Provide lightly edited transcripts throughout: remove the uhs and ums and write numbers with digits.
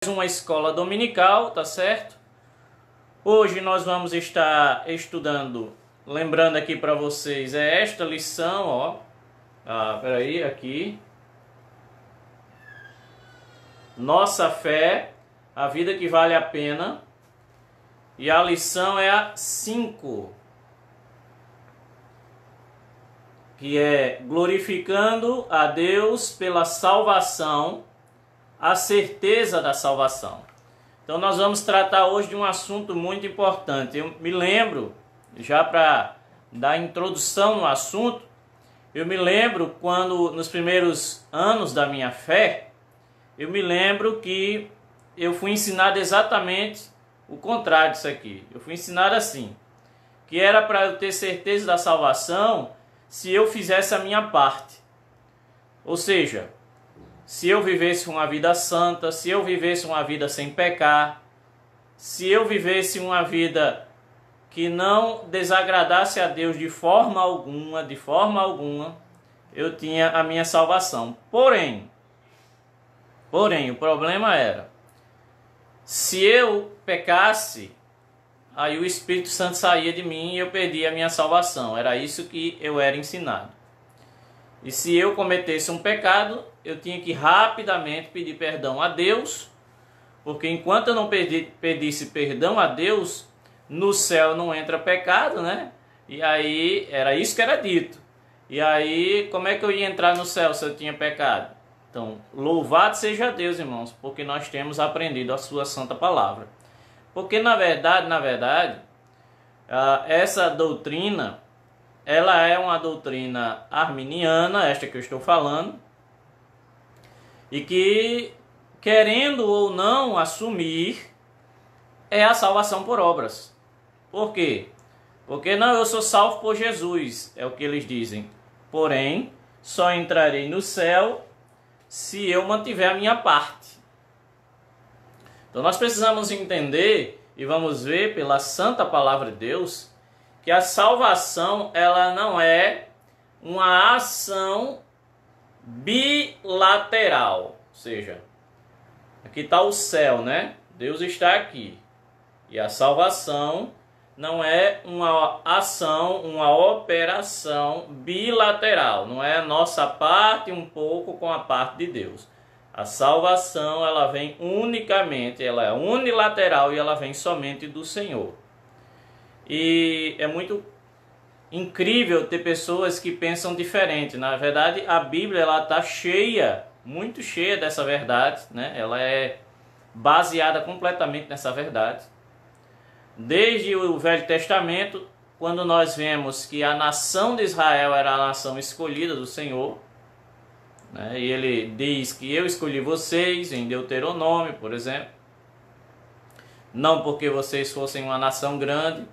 Uma escola dominical, tá certo? Hoje nós vamos estar estudando, lembrando aqui para vocês, é esta lição, ó. Peraí, aqui. Nossa fé, a vida que vale a pena. E a lição é a 5, que é glorificando a Deus pela salvação, a certeza da salvação. Então nós vamos tratar hoje de um assunto muito importante. Eu me lembro, já para dar introdução no assunto, eu me lembro quando nos primeiros anos da minha fé, eu me lembro que eu fui ensinado exatamente o contrário disso aqui. Eu fui ensinado assim, que era para eu ter certeza da salvação se eu fizesse a minha parte. Ou seja, se eu vivesse uma vida santa, se eu vivesse uma vida sem pecar, se eu vivesse uma vida que não desagradasse a Deus de forma alguma, eu tinha a minha salvação. Porém, o problema era, se eu pecasse, aí o Espírito Santo saía de mim e eu perdia a minha salvação. Era isso que eu era ensinado. E se eu cometesse um pecado, eu tinha que rapidamente pedir perdão a Deus, porque enquanto eu não pedisse perdão a Deus, no céu não entra pecado, né? E aí, era isso que era dito. E aí, como é que eu ia entrar no céu se eu tinha pecado? Então, louvado seja Deus, irmãos, porque nós temos aprendido a sua santa palavra. Porque, na verdade, essa doutrina, ela é uma doutrina arminiana, esta que eu estou falando, e que, querendo ou não assumir, é a salvação por obras. Por quê? Porque não, eu sou salvo por Jesus, é o que eles dizem. Porém, só entrarei no céu se eu mantiver a minha parte. Então nós precisamos entender, e vamos ver pela santa palavra de Deus, que a salvação, ela não é uma ação bilateral. Ou seja, aqui está o céu, né? Deus está aqui. E a salvação não é uma ação, uma operação bilateral. Não é a nossa parte um pouco com a parte de Deus. A salvação, ela vem unicamente, ela é unilateral e ela vem somente do Senhor. E é muito incrível ter pessoas que pensam diferente. Na verdade, a Bíblia ela está cheia, muito cheia dessa verdade, né? Ela é baseada completamente nessa verdade. Desde o Velho Testamento, quando nós vemos que a nação de Israel era a nação escolhida do Senhor, né? E ele diz que eu escolhi vocês, em Deuteronômio, por exemplo, não porque vocês fossem uma nação grande,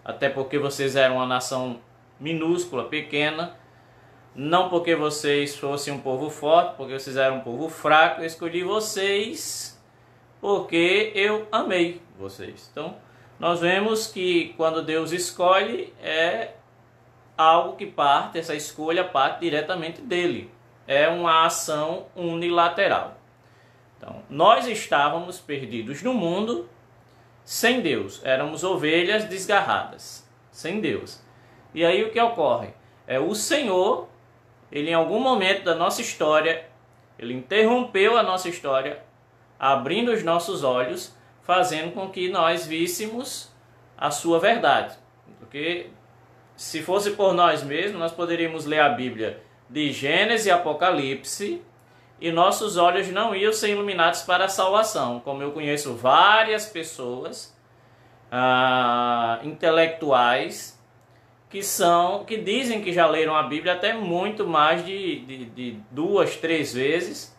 até porque vocês eram uma nação minúscula, pequena, não porque vocês fossem um povo forte, porque vocês eram um povo fraco, eu escolhi vocês porque eu amei vocês. Então, nós vemos que quando Deus escolhe, é algo que parte, essa escolha parte diretamente dele. É uma ação unilateral. Então, nós estávamos perdidos no mundo, sem Deus, éramos ovelhas desgarradas, sem Deus. E aí o que ocorre? O Senhor, ele em algum momento da nossa história, ele interrompeu a nossa história, abrindo os nossos olhos, fazendo com que nós víssemos a sua verdade. Porque se fosse por nós mesmos, nós poderíamos ler a Bíblia de Gênesis e Apocalipse, e nossos olhos não iam ser iluminados para a salvação. Como eu conheço várias pessoas intelectuais que dizem que já leram a Bíblia até muito mais de 2, 3 vezes,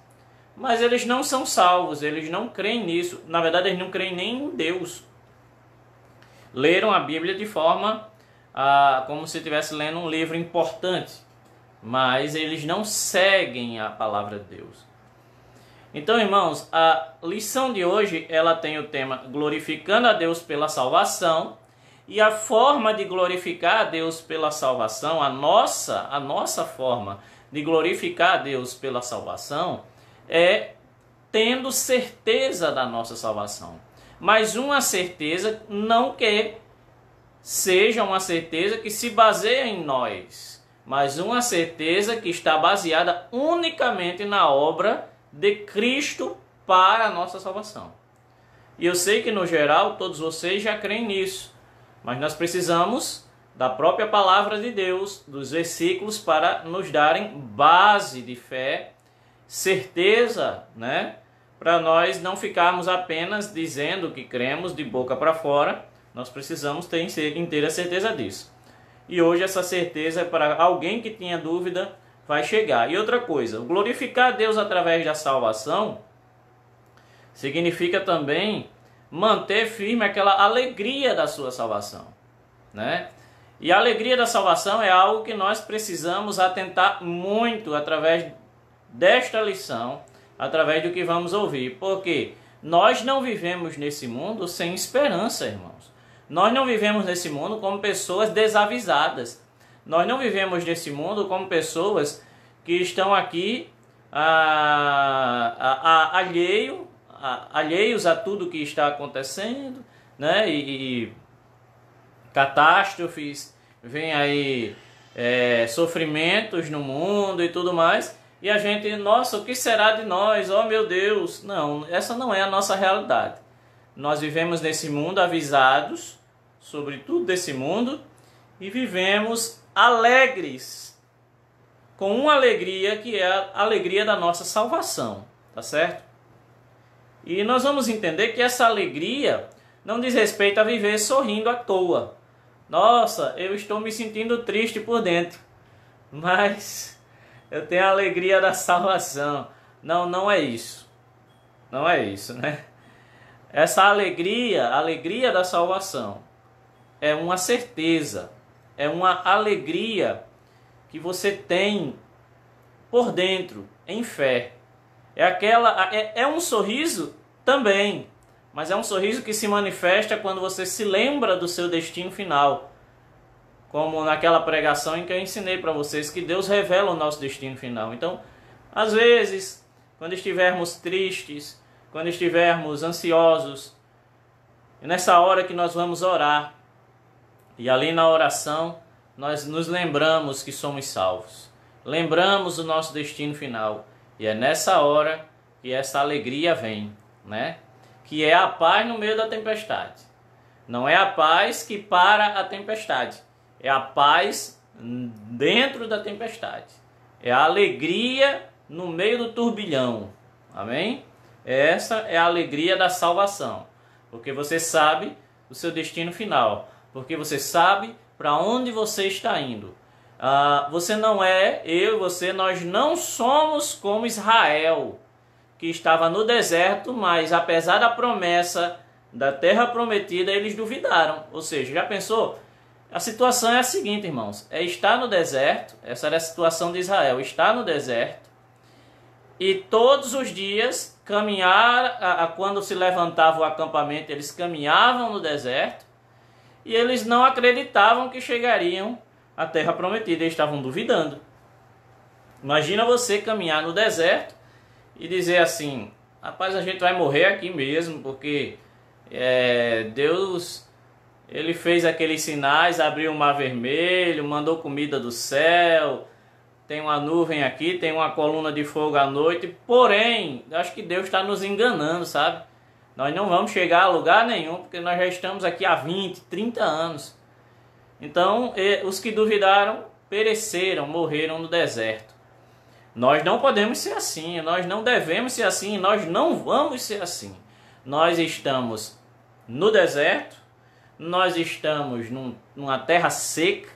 mas eles não são salvos, eles não creem nisso. Na verdade, eles não creem nem em Deus. Leram a Bíblia de forma como se estivesse lendo um livro importante, mas eles não seguem a palavra de Deus. Então, irmãos, a lição de hoje, ela tem o tema glorificando a Deus pela salvação, e a forma de glorificar a Deus pela salvação, a nossa forma de glorificar a Deus pela salvação é tendo certeza da nossa salvação. Mas uma certeza não que seja uma certeza que se baseia em nós, mas uma certeza que está baseada unicamente na obra de Cristo para a nossa salvação. E eu sei que no geral todos vocês já creem nisso, mas nós precisamos da própria palavra de Deus, dos versículos, para nos darem base de fé, certeza, né? Para nós não ficarmos apenas dizendo que cremos de boca para fora, nós precisamos ter inteira certeza disso. E hoje essa certeza, para alguém que tinha dúvida, vai chegar. E outra coisa, glorificar a Deus através da salvação significa também manter firme aquela alegria da sua salvação, né? E a alegria da salvação é algo que nós precisamos atentar muito através desta lição, através do que vamos ouvir, porque nós não vivemos nesse mundo sem esperança, irmãos. Nós não vivemos nesse mundo como pessoas desavisadas. Nós não vivemos nesse mundo como pessoas que estão aqui alheios a tudo que está acontecendo, né? E catástrofes, vem aí sofrimentos no mundo e tudo mais, e a gente, nossa, o que será de nós? Oh meu Deus! Não, essa não é a nossa realidade. Nós vivemos nesse mundo avisados sobre tudo desse mundo e vivemos alegres, com uma alegria que é a alegria da nossa salvação, tá certo? E nós vamos entender que essa alegria não diz respeito a viver sorrindo à toa. Nossa, eu estou me sentindo triste por dentro, mas eu tenho a alegria da salvação. Não, não é isso. Não é isso, né? Essa alegria, a alegria da salvação, é uma certeza, é uma alegria que você tem por dentro, em fé. É um sorriso também, mas é um sorriso que se manifesta quando você se lembra do seu destino final. Como naquela pregação em que eu ensinei para vocês que Deus revela o nosso destino final. Então, às vezes, quando estivermos tristes, quando estivermos ansiosos, é nessa hora que nós vamos orar. E ali na oração, nós nos lembramos que somos salvos. Lembramos o nosso destino final. E é nessa hora que essa alegria vem, né? Que é a paz no meio da tempestade. Não é a paz que para a tempestade. É a paz dentro da tempestade. É a alegria no meio do turbilhão. Amém? Essa é a alegria da salvação. Porque você sabe o seu destino final. Porque você sabe para onde você está indo. Você não é, eu e você, nós não somos como Israel, que estava no deserto, mas apesar da promessa da terra prometida, eles duvidaram. Ou seja, já pensou? A situação é a seguinte, irmãos. É estar no deserto, essa era a situação de Israel, estar no deserto, e todos os dias caminhar, quando se levantava o acampamento, eles caminhavam no deserto, e eles não acreditavam que chegariam à terra prometida, eles estavam duvidando. Imagina você caminhar no deserto e dizer assim, rapaz, a gente vai morrer aqui mesmo, porque Deus, ele fez aqueles sinais, abriu o mar vermelho, mandou comida do céu, tem uma nuvem aqui, tem uma coluna de fogo à noite, porém, eu acho que Deus está nos enganando, sabe? Nós não vamos chegar a lugar nenhum, porque nós já estamos aqui há 20, 30 anos. Então, os que duvidaram pereceram, morreram no deserto. Nós não podemos ser assim, nós não devemos ser assim, nós não vamos ser assim. Nós estamos no deserto, nós estamos numa terra seca,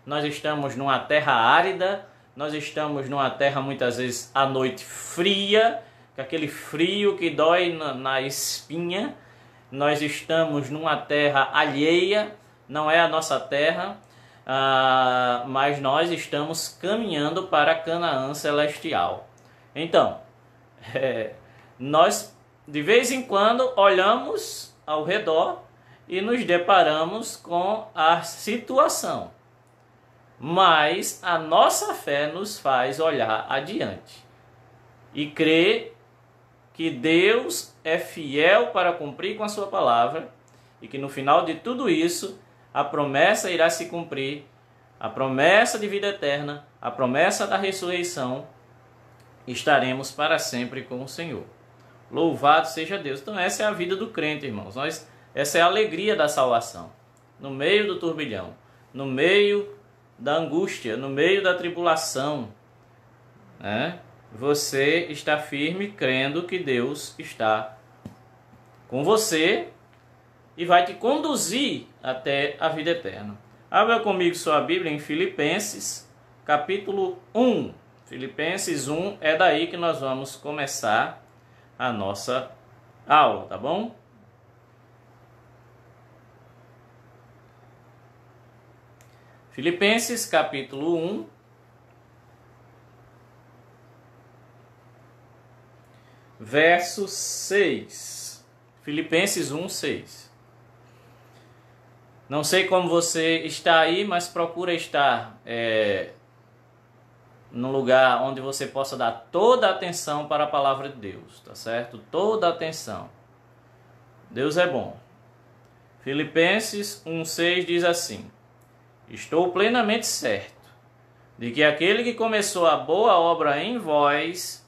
nós estamos numa terra árida, nós estamos numa terra muitas vezes à noite fria, com aquele frio que dói na espinha. Nós estamos numa terra alheia, não é a nossa terra, mas nós estamos caminhando para Canaã celestial. Então, nós de vez em quando olhamos ao redor e nos deparamos com a situação, mas a nossa fé nos faz olhar adiante e crer que Deus é fiel para cumprir com a sua palavra e que no final de tudo isso a promessa irá se cumprir, a promessa de vida eterna, a promessa da ressurreição, estaremos para sempre com o Senhor. Louvado seja Deus. Então essa é a vida do crente, irmãos. Essa é a alegria da salvação. No meio do turbilhão, no meio da angústia, no meio da tribulação, né? Você está firme crendo que Deus está com você e vai te conduzir até a vida eterna. Abra comigo sua Bíblia em Filipenses, capítulo 1. Filipenses 1, é daí que nós vamos começar a nossa aula, tá bom? Filipenses, capítulo 1, verso 6. Filipenses 1, 6. Não sei como você está aí, mas procura estar num lugar onde você possa dar toda a atenção para a palavra de Deus, tá certo? Toda a atenção. Deus é bom. Filipenses 1,6 diz assim: estou plenamente certo de que aquele que começou a boa obra em vós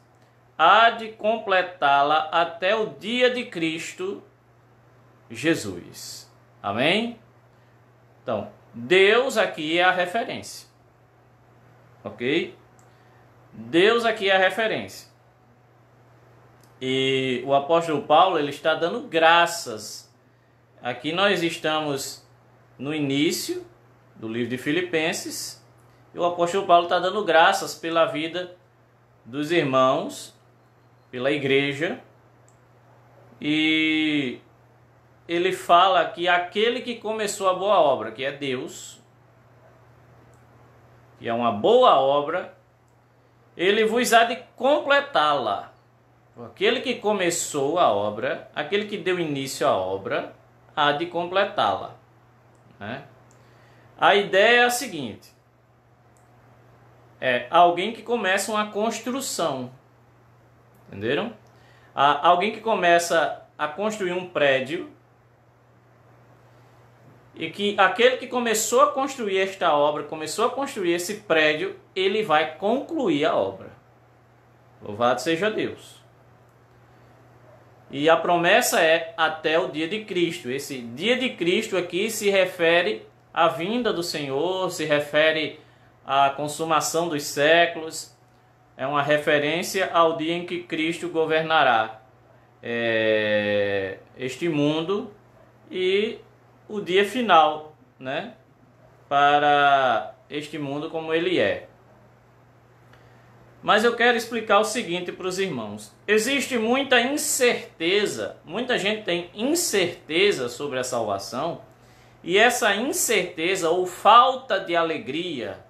há de completá-la até o dia de Cristo Jesus. Amém? Então, Deus aqui é a referência. Ok? Deus aqui é a referência. E o apóstolo Paulo, ele está dando graças. Aqui nós estamos no início do livro de Filipenses. E o apóstolo Paulo está dando graças pela vida dos irmãos, pela igreja. E ele fala que aquele que começou a boa obra, que é Deus, que é uma boa obra, ele vos há de completá-la. Aquele que começou a obra, aquele que deu início à obra, há de completá-la, né? A ideia é a seguinte: é alguém que começa uma construção, entenderam? Alguém que começa a construir um prédio, e que aquele que começou a construir esta obra, começou a construir esse prédio, ele vai concluir a obra. Louvado seja Deus. E a promessa é até o dia de Cristo. Esse dia de Cristo aqui se refere à vinda do Senhor, se refere à consumação dos séculos. É uma referência ao dia em que Cristo governará este mundo e o dia final, né, para este mundo como ele é. Mas eu quero explicar o seguinte para os irmãos. Existe muita incerteza, muita gente tem incerteza sobre a salvação, e essa incerteza ou falta de alegria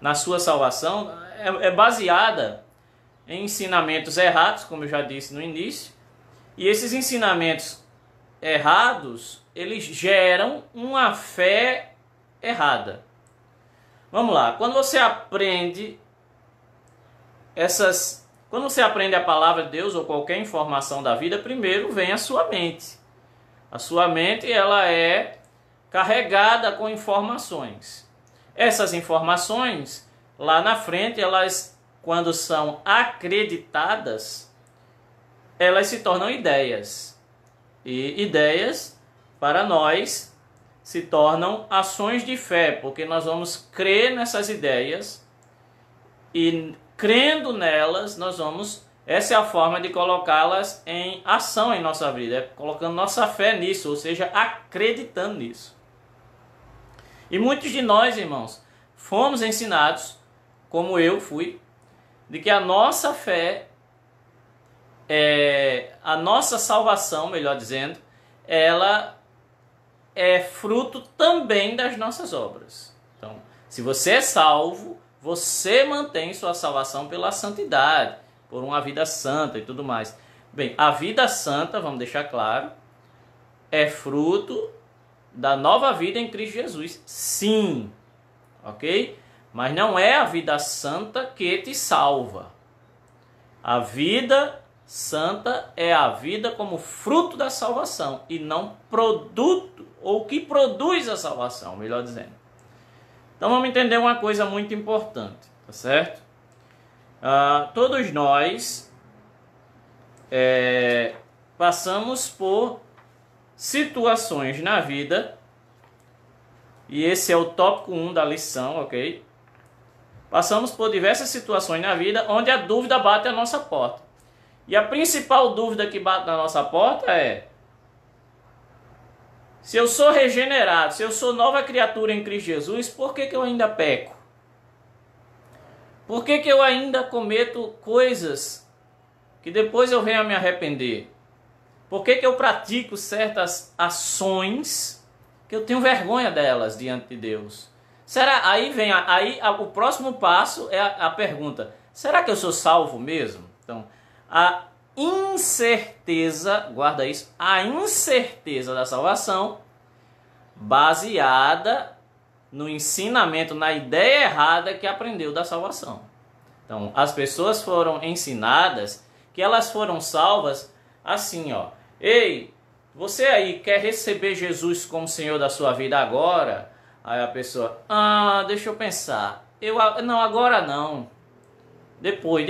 na sua salvação é baseada em ensinamentos errados, como eu já disse no início, e esses ensinamentos errados, eles geram uma fé errada. Vamos lá, quando você aprende a palavra de Deus ou qualquer informação da vida, primeiro vem a sua mente. A sua mente, ela é carregada com informações. Essas informações, lá na frente, elas, quando são acreditadas, elas se tornam ideias. E ideias, para nós, se tornam ações de fé, porque nós vamos crer nessas ideias e, crendo nelas, essa é a forma de colocá-las em ação em nossa vida, é colocando nossa fé nisso, ou seja, acreditando nisso. E muitos de nós, irmãos, fomos ensinados, como eu fui, de que a nossa fé, a nossa salvação, melhor dizendo, ela é fruto também das nossas obras. Então, se você é salvo, você mantém sua salvação pela santidade, por uma vida santa e tudo mais. Bem, a vida santa, vamos deixar claro, é fruto da nova vida em Cristo Jesus. Sim, ok? Mas não é a vida santa que te salva. A vida santa é a vida como fruto da salvação e não produto, ou que produz a salvação, melhor dizendo. Então vamos entender uma coisa muito importante, tá certo? Todos nós passamos por situações na vida, e esse é o tópico 1 da lição, ok? Passamos por diversas situações na vida onde a dúvida bate à nossa porta. E a principal dúvida que bate na nossa porta é: se eu sou regenerado, se eu sou nova criatura em Cristo Jesus, por que eu ainda peco? Por que eu ainda cometo coisas que depois eu venho a me arrepender? Por que eu pratico certas ações que eu tenho vergonha delas diante de Deus? Será? O próximo passo é a pergunta: será que eu sou salvo mesmo? Então, a incerteza, guarda isso, a incerteza da salvação, baseada no ensinamento, na ideia errada que aprendeu da salvação. Então, as pessoas foram ensinadas que elas foram salvas assim, ó. Ei, você aí quer receber Jesus como Senhor da sua vida agora? Aí a pessoa, deixa eu pensar. Não, agora não. Depois.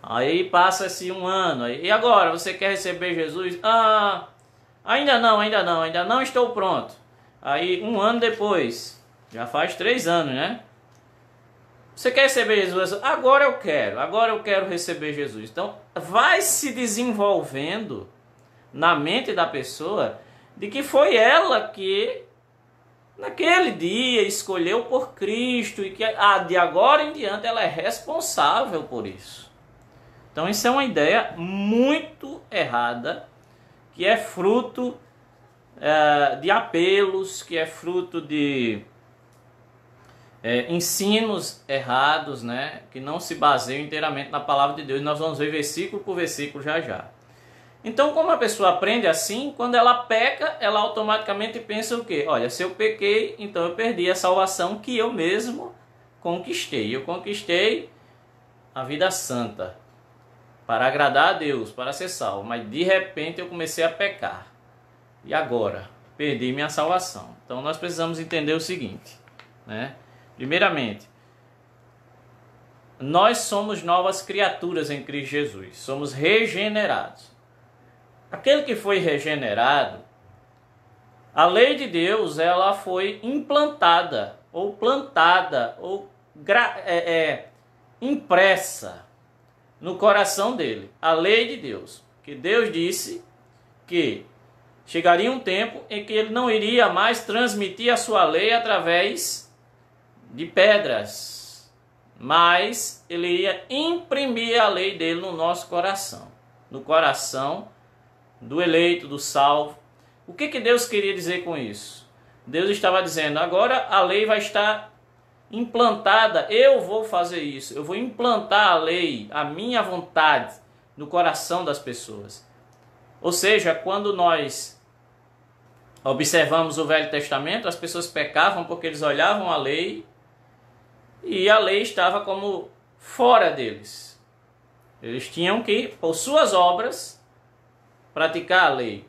Aí passa-se um ano. E agora, você quer receber Jesus? Ainda não estou pronto. Aí um ano depois, já faz 3 anos, né? Você quer receber Jesus? Agora eu quero receber Jesus. Então, vai se desenvolvendo na mente da pessoa de que foi ela que naquele dia escolheu por Cristo e que de agora em diante ela é responsável por isso. Então isso é uma ideia muito errada, que é fruto de apelos, que é fruto de ensinos errados, né, que não se baseiam inteiramente na palavra de Deus. Nós vamos ver versículo por versículo já já. Então, como a pessoa aprende assim, quando ela peca, ela automaticamente pensa o quê? Olha, se eu pequei, então eu perdi a salvação que eu mesmo conquistei. Eu conquistei a vida santa para agradar a Deus, para ser salvo. Mas de repente eu comecei a pecar. E agora? Perdi minha salvação. Então nós precisamos entender o seguinte, né? Primeiramente, nós somos novas criaturas em Cristo Jesus. Somos regenerados. Aquele que foi regenerado, a lei de Deus, ela foi implantada, ou plantada, ou impressa no coração dele. A lei de Deus. Que Deus disse que chegaria um tempo em que ele não iria mais transmitir a sua lei através de pedras, mas ele ia imprimir a lei dele no nosso coração, no coração do eleito, do salvo. O que Deus queria dizer com isso? Deus estava dizendo: agora a lei vai estar implantada, eu vou fazer isso, eu vou implantar a lei, a minha vontade, no coração das pessoas. Ou seja, quando nós observamos o Velho Testamento, as pessoas pecavam porque eles olhavam a lei e a lei estava como fora deles. Eles tinham que, por suas obras, praticar a lei.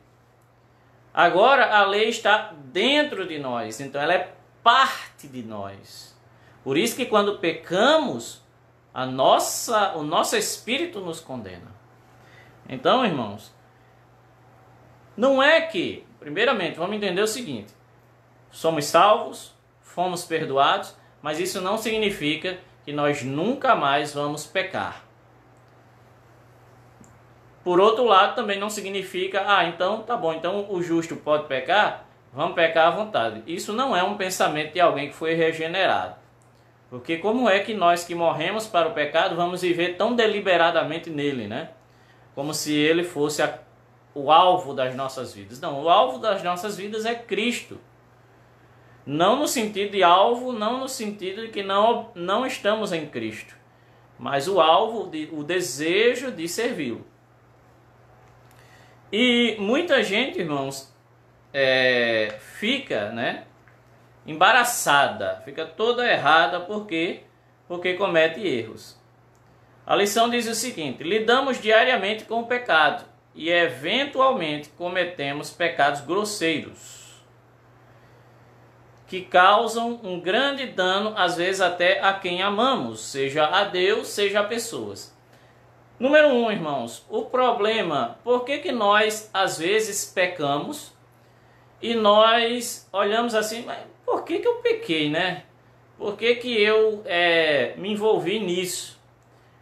Agora a lei está dentro de nós, então ela é parte de nós. Por isso que quando pecamos, o nosso espírito nos condena. Então, irmãos, não é que, primeiramente, vamos entender o seguinte: somos salvos, fomos perdoados, mas isso não significa que nós nunca mais vamos pecar. Por outro lado, também não significa, então tá bom, então o justo pode pecar, vamos pecar à vontade. Isso não é um pensamento de alguém que foi regenerado. Porque como é que nós que morremos para o pecado vamos viver tão deliberadamente nele, né? Como se ele fosse o alvo das nossas vidas. Não, o alvo das nossas vidas é Cristo. Não no sentido de alvo, não no sentido de que não estamos em Cristo. Mas o alvo, o desejo de servi-lo. E muita gente, irmãos, fica, né, embaraçada, fica toda errada porque comete erros. A lição diz o seguinte: lidamos diariamente com o pecado e eventualmente cometemos pecados grosseiros que causam um grande dano, às vezes até a quem amamos, seja a Deus, seja a pessoas. Número 1, irmãos, o problema, por que nós às vezes pecamos e nós olhamos assim, mas por que eu pequei, né? Por que eu me envolvi nisso?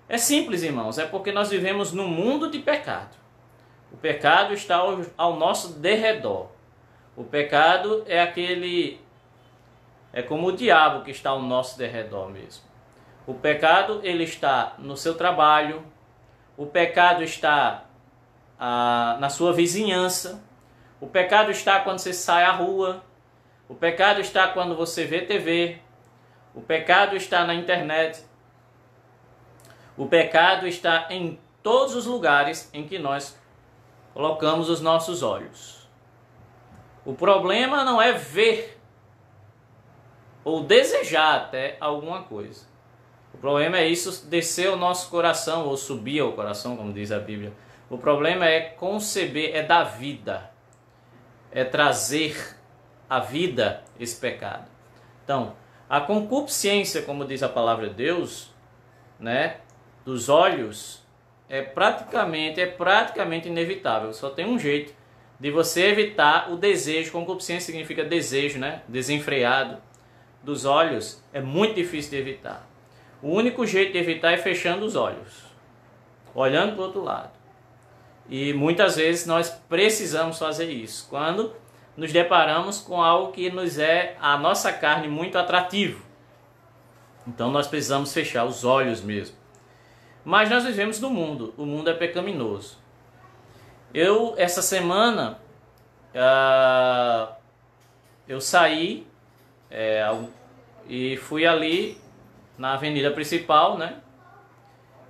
É simples, irmãos, é porque nós vivemos num mundo de pecado. O pecado está ao nosso derredor. O pecado é como o diabo que está ao nosso derredor mesmo. O pecado, ele está no seu trabalho. O pecado está na sua vizinhança. O pecado está quando você sai à rua. O pecado está quando você vê TV. O pecado está na internet. O pecado está em todos os lugares em que nós colocamos os nossos olhos. O problema não é ver ou desejar até alguma coisa. O problema é isso descer ao nosso coração ou subir ao coração, como diz a Bíblia. O problema é conceber, é dar vida, é trazer à vida esse pecado. Então, a concupiscência, como diz a palavra de Deus, né, dos olhos, é praticamente inevitável. Só tem um jeito de você evitar o desejo. Concupiscência significa desejo, né, desenfreado. Dos olhos é muito difícil de evitar. O único jeito de evitar é fechando os olhos, olhando para o outro lado. E muitas vezes nós precisamos fazer isso quando nos deparamos com algo que nos é a nossa carne muito atrativo. Então nós precisamos fechar os olhos mesmo. Mas nós vivemos no mundo, o mundo é pecaminoso. Essa semana, eu saí e fui ali na avenida principal, né?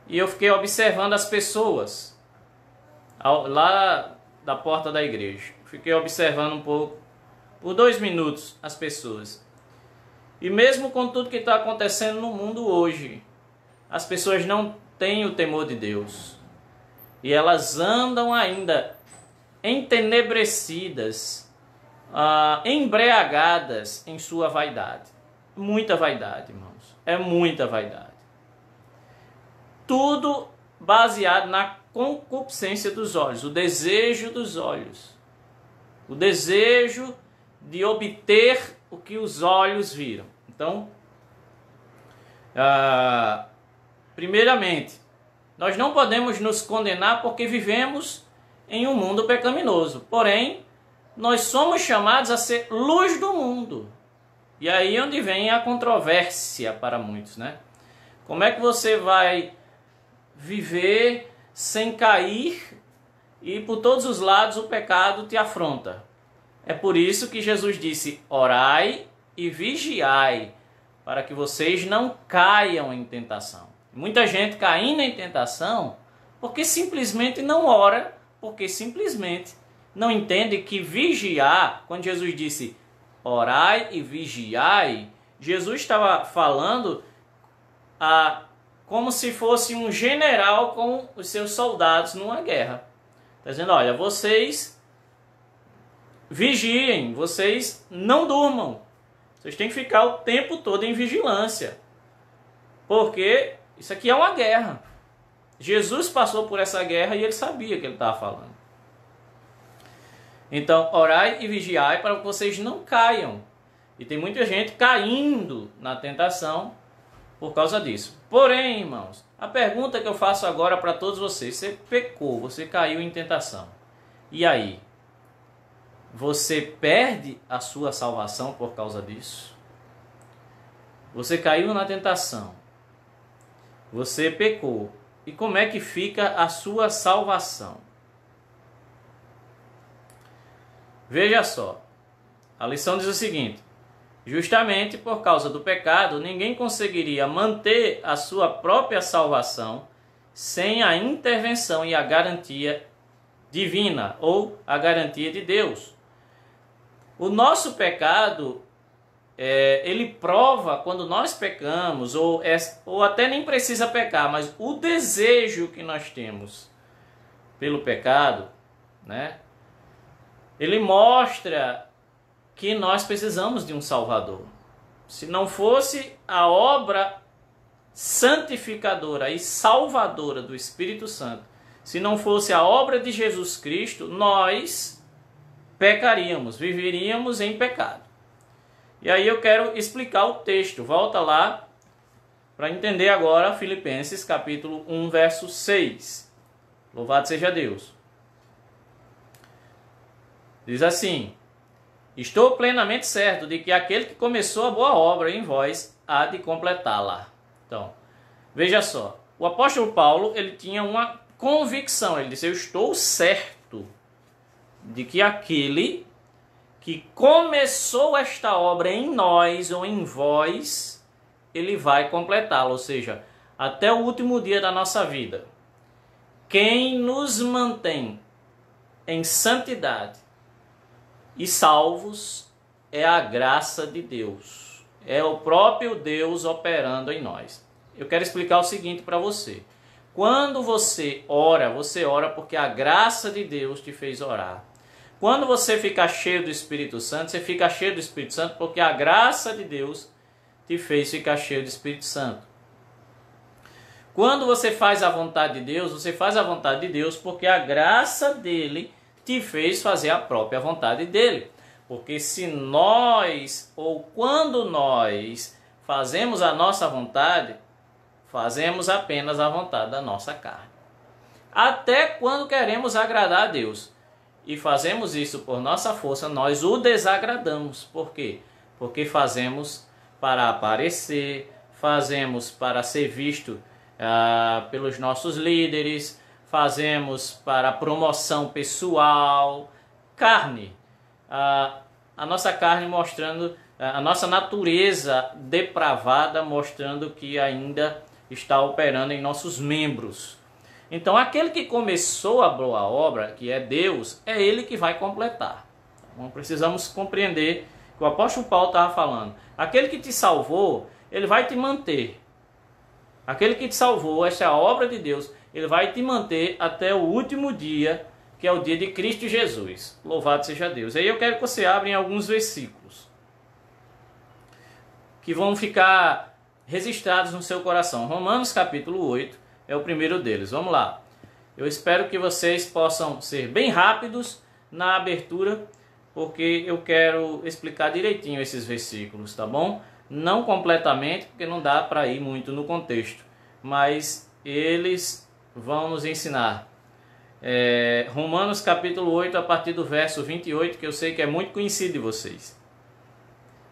E eu fiquei observando as pessoas lá da porta da igreja. Fiquei observando um pouco, por 2 minutos, as pessoas. E mesmo com tudo que está acontecendo no mundo hoje, as pessoas não têm o temor de Deus. E elas andam ainda entenebrecidas, embriagadas em sua vaidade. Muita vaidade, irmãos. É muita vaidade. Tudo baseado na concupiscência dos olhos, o desejo dos olhos. O desejo de obter o que os olhos viram. Então, primeiramente, nós não podemos nos condenar porque vivemos em um mundo pecaminoso. Porém, nós somos chamados a ser luz do mundo. E aí é onde vem a controvérsia para muitos, né? Como é que você vai viver sem cair e por todos os lados o pecado te afronta? É por isso que Jesus disse: orai e vigiai, para que vocês não caiam em tentação. Muita gente caindo em tentação porque simplesmente não ora, porque simplesmente não entende que vigiar, quando Jesus disse orai e vigiai, Jesus estava falando como se fosse um general com os seus soldados numa guerra. Está dizendo, olha, vocês vigiem, vocês não durmam. Vocês têm que ficar o tempo todo em vigilância. Porque isso aqui é uma guerra. Jesus passou por essa guerra e ele sabia o que ele estava falando. Então, orai e vigiai para que vocês não caiam. E tem muita gente caindo na tentação por causa disso. Porém, irmãos, a pergunta que eu faço agora para todos vocês: você pecou, você caiu em tentação. E aí? Você perde a sua salvação por causa disso? Você caiu na tentação. Você pecou. E como é que fica a sua salvação? Veja só, a lição diz o seguinte: justamente por causa do pecado, ninguém conseguiria manter a sua própria salvação sem a intervenção e a garantia divina, ou a garantia de Deus. O nosso pecado ele prova quando nós pecamos, ou até nem precisa pecar, mas o desejo que nós temos pelo pecado, né? Ele mostra que nós precisamos de um Salvador. Se não fosse a obra santificadora e salvadora do Espírito Santo, se não fosse a obra de Jesus Cristo, nós pecaríamos, viveríamos em pecado. E aí eu quero explicar o texto. Volta lá para entender agora Filipenses capítulo 1, verso 6. Louvado seja Deus. Diz assim: estou plenamente certo de que aquele que começou a boa obra em vós há de completá-la. Então, veja só. O apóstolo Paulo, ele tinha uma convicção. Ele disse: eu estou certo de que aquele que começou esta obra em nós ou em vós, ele vai completá-la. Ou seja, até o último dia da nossa vida. Quem nos mantém em santidade e salvos é a graça de Deus. É o próprio Deus operando em nós. Eu quero explicar o seguinte para você. Quando você ora porque a graça de Deus te fez orar. Quando você fica cheio do Espírito Santo, você fica cheio do Espírito Santo porque a graça de Deus te fez ficar cheio do Espírito Santo. Quando você faz a vontade de Deus, você faz a vontade de Deus porque a graça dele te fez fazer a própria vontade dele. Porque se nós, ou quando nós fazemos a nossa vontade, fazemos apenas a vontade da nossa carne. Até quando queremos agradar a Deus e fazemos isso por nossa força, nós o desagradamos. Por quê? Porque fazemos para aparecer, fazemos para ser visto pelos nossos líderes, fazemos para promoção pessoal, carne. A nossa carne mostrando, a nossa natureza depravada mostrando que ainda está operando em nossos membros. Então aquele que começou a boa obra, que é Deus, é Ele que vai completar. Então, precisamos compreender que o apóstolo Paulo estava falando. Aquele que te salvou, Ele vai te manter. Aquele que te salvou, essa é a obra de Deus, Ele vai te manter até o último dia, que é o dia de Cristo Jesus. Louvado seja Deus. Aí eu quero que você abra em alguns versículos que vão ficar registrados no seu coração. Romanos capítulo 8 é o primeiro deles. Vamos lá. Eu espero que vocês possam ser bem rápidos na abertura, porque eu quero explicar direitinho esses versículos, tá bom? Não completamente, porque não dá para ir muito no contexto, mas eles vão nos ensinar. Romanos capítulo 8, a partir do verso 28, que eu sei que é muito conhecido de vocês.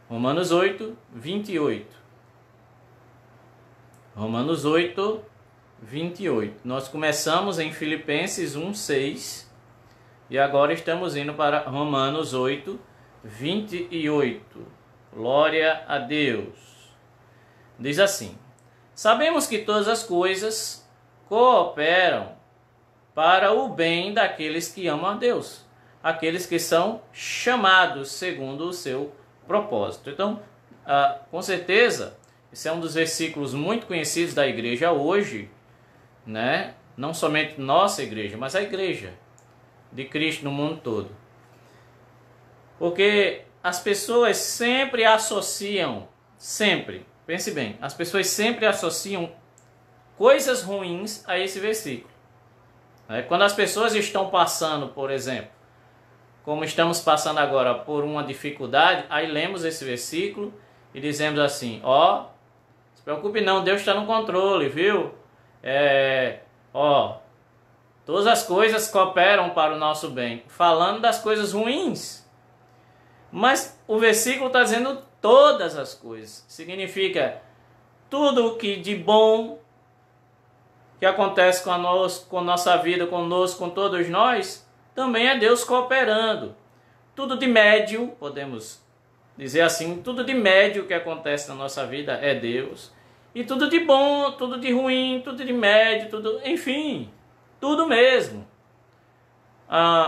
Romanos 8, 28. Romanos 8, 28. Nós começamos em Filipenses 1, 6 e agora estamos indo para Romanos 8, 28. Glória a Deus. Diz assim: sabemos que todas as coisas cooperam para o bem daqueles que amam a Deus, aqueles que são chamados segundo o seu propósito. Então, com certeza, esse é um dos versículos muito conhecidos da igreja hoje, né? Não somente nossa igreja, mas a igreja de Cristo no mundo todo. Porque as pessoas sempre associam, pense bem, as pessoas sempre associam coisas ruins a esse versículo. Quando as pessoas estão passando, por exemplo, como estamos passando agora por uma dificuldade, aí lemos esse versículo e dizemos assim: ó, se preocupe não, Deus está no controle, viu? Todas as coisas cooperam para o nosso bem, falando das coisas ruins. Mas o versículo está dizendo todas as coisas. Significa tudo o que de bom que acontece com nossa vida, conosco, com todos nós, também é Deus cooperando. Tudo de médio, podemos dizer assim, tudo de médio que acontece na nossa vida é Deus. E tudo de bom, tudo de ruim, tudo de médio, tudo, enfim, tudo mesmo.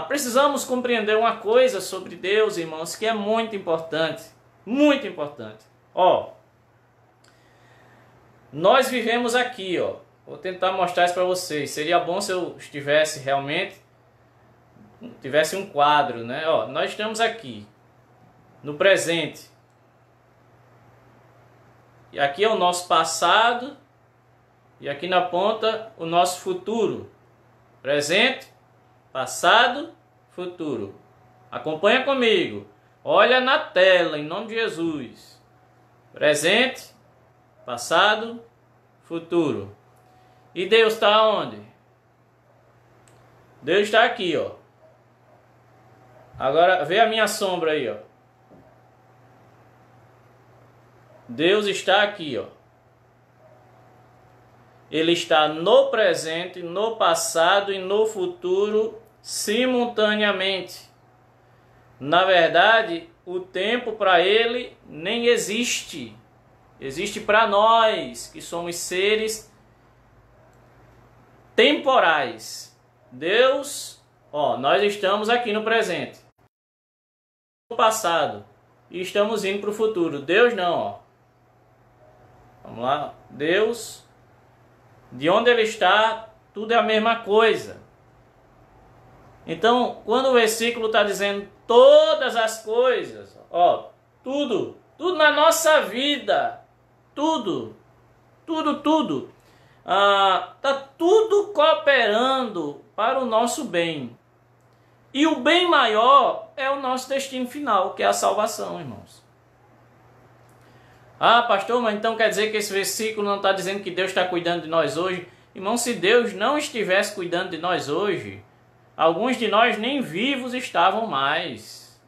Precisamos compreender uma coisa sobre Deus, irmãos, que é muito importante. Muito importante. Ó, nós vivemos aqui, ó. Vou tentar mostrar isso para vocês. Seria bom se eu estivesse realmente, tivesse um quadro, né? Ó, nós estamos aqui, no presente. E aqui é o nosso passado. E aqui na ponta, o nosso futuro. Presente, passado, futuro. Acompanha comigo. Olha na tela, em nome de Jesus. Presente, passado, futuro. E Deus está onde? Deus está aqui, ó. Agora, vê a minha sombra aí, ó. Deus está aqui, ó. Ele está no presente, no passado e no futuro simultaneamente. Na verdade, o tempo para ele nem existe. Existe para nós, que somos seres temporais. Deus, ó, nós estamos aqui no presente, no passado, e estamos indo para o futuro. Deus não, ó. Vamos lá. Deus, de onde ele está, tudo é a mesma coisa. Então, quando o versículo está dizendo todas as coisas, ó, tudo na nossa vida, tudo, tá tudo cooperando para o nosso bem. E o bem maior é o nosso destino final, que é a salvação, irmãos. Ah, pastor, mas então quer dizer que esse versículo não está dizendo que Deus está cuidando de nós hoje? Irmão, se Deus não estivesse cuidando de nós hoje, alguns de nós nem vivos estavam mais.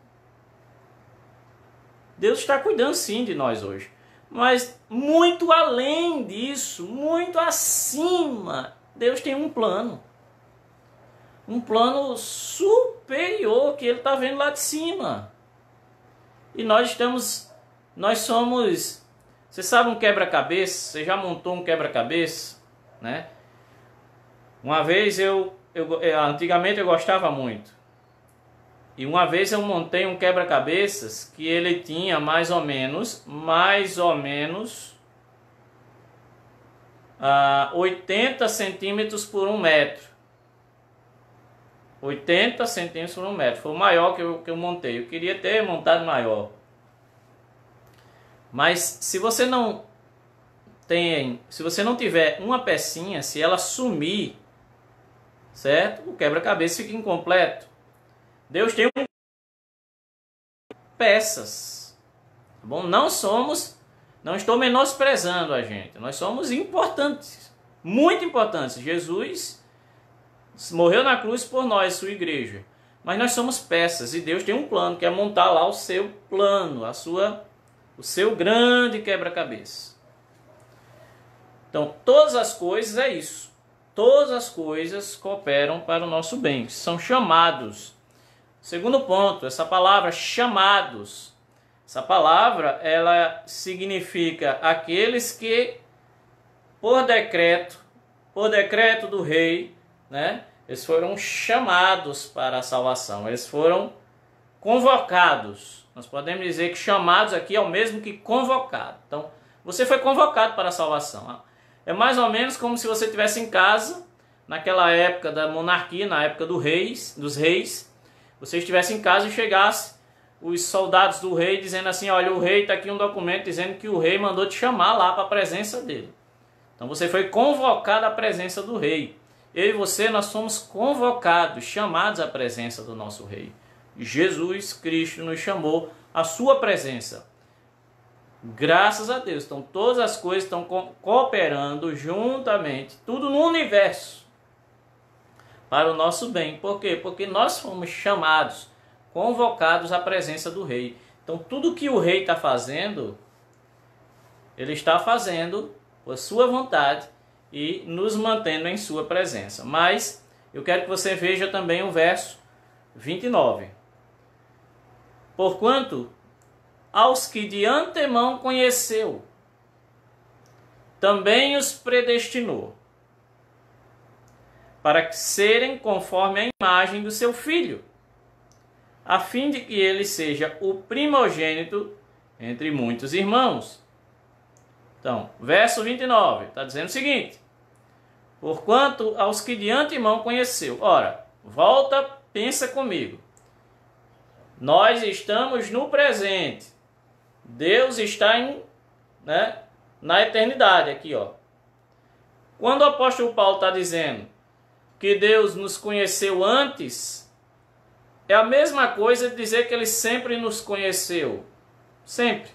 Deus está cuidando sim de nós hoje. Mas muito além disso, muito acima, Deus tem um plano. Um plano superior que Ele está vendo lá de cima. E nós somos... Você sabe um quebra-cabeça? Você já montou um quebra-cabeça? Né? Uma vez antigamente eu gostava muito. E uma vez eu montei um quebra-cabeças que ele tinha mais ou menos 80 centímetros por 1 metro. 80 centímetros por 1 metro. Foi o maior que eu montei. Eu queria ter montado maior. Mas se você não tiver uma pecinha, se ela sumir, certo? O quebra-cabeça fica incompleto. Deus tem peças, tá bom? Não estou menosprezando a gente. Nós somos importantes, muito importantes. Jesus morreu na cruz por nós, sua igreja. Mas nós somos peças e Deus tem um plano, que é montar lá o seu plano, o seu grande quebra-cabeça. Então, todas as coisas é isso. Todas as coisas cooperam para o nosso bem. São chamados. Segundo ponto, essa palavra chamados. Essa palavra, ela significa aqueles que, por decreto do rei, né, eles foram chamados para a salvação. Eles foram convocados. Nós podemos dizer que chamados aqui é o mesmo que convocado. Então, você foi convocado para a salvação. É mais ou menos como se você estivesse em casa, naquela época da monarquia, na época dos reis, você estivesse em casa e chegasse os soldados do rei dizendo assim, olha, o rei está aqui um documento dizendo que o rei mandou te chamar lá para a presença dele. Então você foi convocado à presença do rei. Eu e você, nós somos convocados, chamados à presença do nosso rei. Jesus Cristo nos chamou à sua presença. Graças a Deus. Então todas as coisas estão cooperando juntamente, tudo no universo, para o nosso bem. Por quê? Porque nós fomos chamados, convocados à presença do rei. Então tudo que o rei está fazendo, ele está fazendo por sua vontade e nos mantendo em sua presença. Mas eu quero que você veja também o verso 29. Porquanto aos que de antemão conheceu, também os predestinou, para que serem conforme a imagem do seu Filho, a fim de que ele seja o primogênito entre muitos irmãos. Então, verso 29, está dizendo o seguinte: porquanto aos que de antemão conheceu. Ora, volta, pensa comigo. Nós estamos no presente. Deus está na eternidade aqui, ó. Quando o apóstolo Paulo está dizendo que Deus nos conheceu antes, é a mesma coisa de dizer que Ele sempre nos conheceu. Sempre.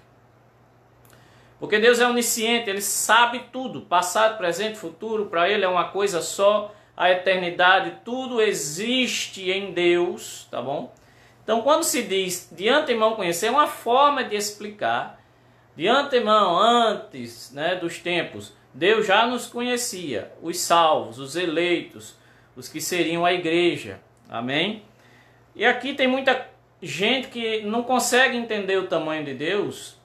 Porque Deus é onisciente, Ele sabe tudo. Passado, presente, futuro, para Ele é uma coisa só. A eternidade, tudo existe em Deus, tá bom? Então, quando se diz de antemão conhecer, é uma forma de explicar. De antemão, antes dos tempos, Deus já nos conhecia. Os salvos, os eleitos, os que seriam a igreja. Amém? E aqui tem muita gente que não consegue entender o tamanho de Deus.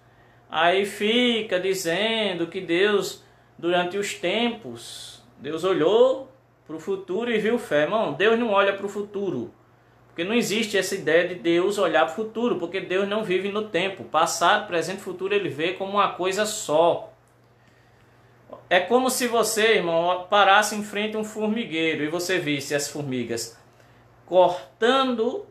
Aí fica dizendo que Deus, durante os tempos, Deus olhou para o futuro e viu fé. Irmão, Deus não olha para o futuro. Porque não existe essa ideia de Deus olhar para o futuro, porque Deus não vive no tempo. Passado, presente e futuro Ele vê como uma coisa só. É como se você, irmão, parasse em frente a um formigueiro e você visse as formigas cortando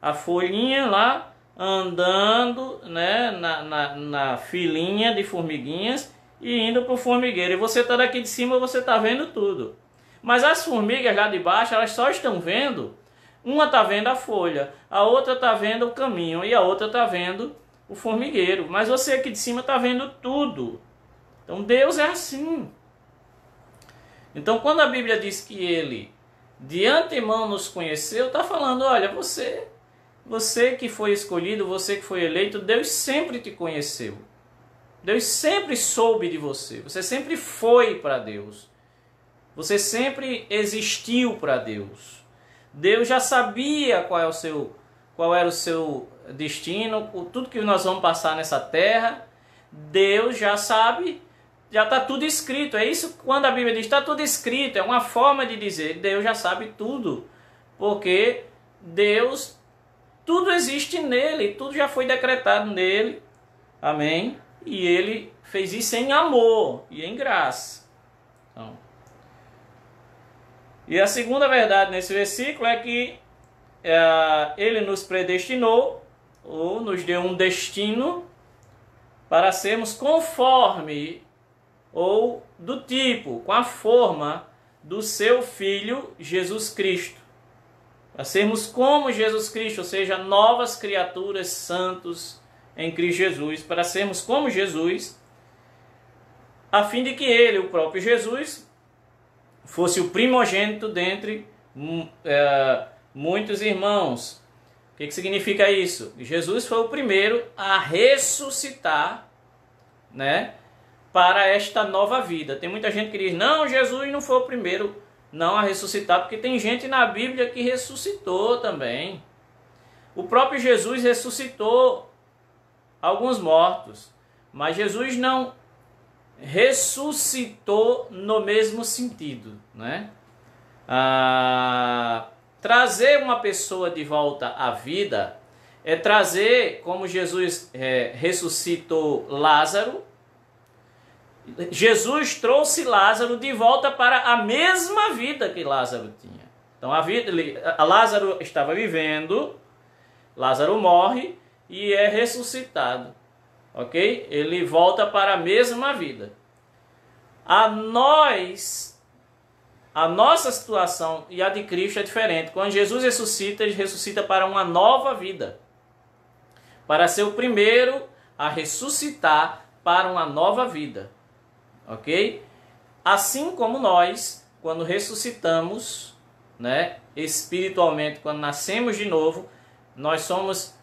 a folhinha lá, andando na filinha de formiguinhas e indo para o formigueiro. E você está daqui de cima, você está vendo tudo. Mas as formigas lá de baixo, elas só estão vendo, uma está vendo a folha, a outra está vendo o caminho e a outra está vendo o formigueiro. Mas você aqui de cima está vendo tudo. Então Deus é assim. Então quando a Bíblia diz que Ele de antemão nos conheceu, está falando, olha, você que foi escolhido, você que foi eleito, Deus sempre te conheceu. Deus sempre soube de você. Você sempre foi para Deus. Você sempre existiu para Deus. Deus já sabia qual era o seu destino, tudo que nós vamos passar nessa terra. Deus já sabe, já está tudo escrito. É isso quando a Bíblia diz está tudo escrito. É uma forma de dizer Deus já sabe tudo. Porque Deus, tudo existe nele, tudo já foi decretado nele. Amém? E Ele fez isso em amor e em graça. Então, e a segunda verdade nesse versículo é que Ele nos predestinou, ou nos deu um destino, para sermos conforme, ou do tipo, com a forma do seu Filho Jesus Cristo. Para sermos como Jesus Cristo, ou seja, novas criaturas, santos em Cristo Jesus. Para sermos como Jesus, a fim de que Ele, o próprio Jesus, fosse o primogênito dentre muitos irmãos. O que significa isso? Jesus foi o primeiro a ressuscitar, para esta nova vida. Tem muita gente que diz, não, Jesus não foi o primeiro não a ressuscitar, porque tem gente na Bíblia que ressuscitou também. O próprio Jesus ressuscitou alguns mortos, mas Jesus não ressuscitou no mesmo sentido, trazer uma pessoa de volta à vida é trazer, como Jesus ressuscitou Lázaro. Jesus trouxe Lázaro de volta para a mesma vida que Lázaro tinha. Então Lázaro estava vivendo, Lázaro morre e é ressuscitado. Ok? Ele volta para a mesma vida. A nossa situação e a de Cristo é diferente. Quando Jesus ressuscita, Ele ressuscita para uma nova vida. Para ser o primeiro a ressuscitar para uma nova vida. Ok? Assim como nós, quando ressuscitamos, espiritualmente, quando nascemos de novo, nós somos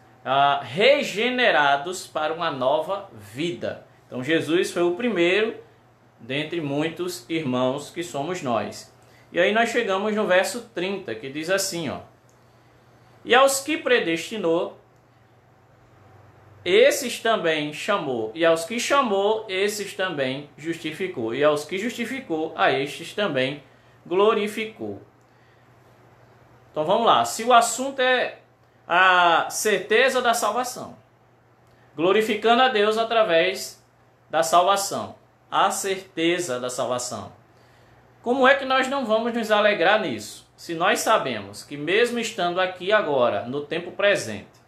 regenerados para uma nova vida. Então Jesus foi o primeiro dentre muitos irmãos que somos nós. E aí nós chegamos no verso 30, que diz assim, e aos que predestinou, esses também chamou, e aos que chamou, esses também justificou, e aos que justificou, a estes também glorificou. Então vamos lá, se o assunto é a certeza da salvação, glorificando a Deus através da salvação, a certeza da salvação. Como é que nós não vamos nos alegrar nisso? Se nós sabemos que mesmo estando aqui agora, no tempo presente,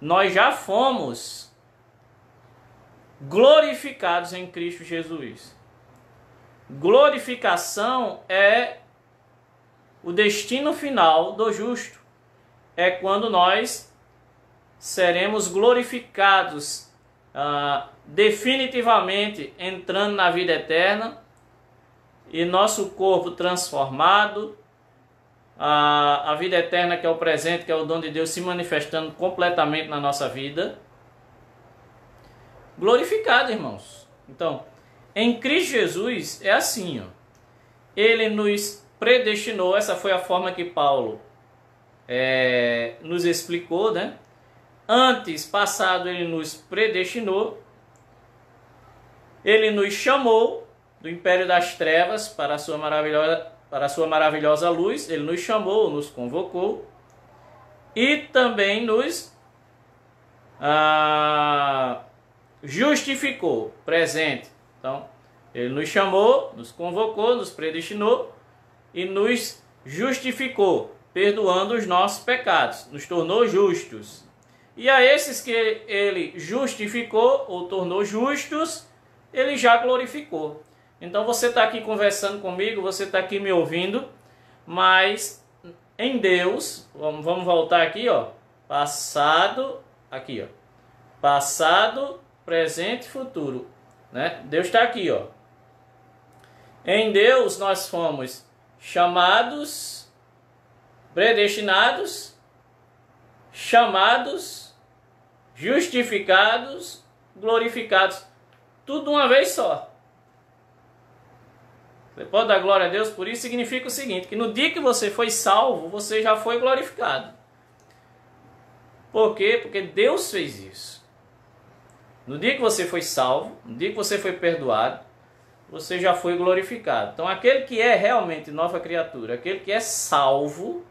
nós já fomos glorificados em Cristo Jesus. Glorificação é o destino final do justo. É quando nós seremos glorificados definitivamente, entrando na vida eterna, e nosso corpo transformado, a vida eterna, que é o presente, que é o dom de Deus, se manifestando completamente na nossa vida. Glorificado, irmãos. Então, em Cristo Jesus é assim, ó. Ele nos predestinou, essa foi a forma que Paulo nos explicou, né? Antes, passado, ele nos predestinou, ele nos chamou do império das trevas para a sua maravilhosa luz, ele nos chamou, nos convocou e também nos justificou, presente. Então, ele nos chamou, nos convocou, nos predestinou e nos justificou, perdoando os nossos pecados, nos tornou justos. E a esses que ele justificou ou tornou justos, ele já glorificou. Então você está aqui conversando comigo, você está aqui me ouvindo, mas em Deus, vamos voltar aqui, ó, passado, aqui, ó, passado, presente e futuro, né? Deus está aqui, ó. Em Deus nós fomos chamados, predestinados, chamados, justificados, glorificados, tudo de uma vez só. Você pode dar glória a Deus por isso? Significa o seguinte, que no dia que você foi salvo, você já foi glorificado. Por quê? Porque Deus fez isso. No dia que você foi salvo, no dia que você foi perdoado, você já foi glorificado. Então aquele que é realmente nova criatura, aquele que é salvo,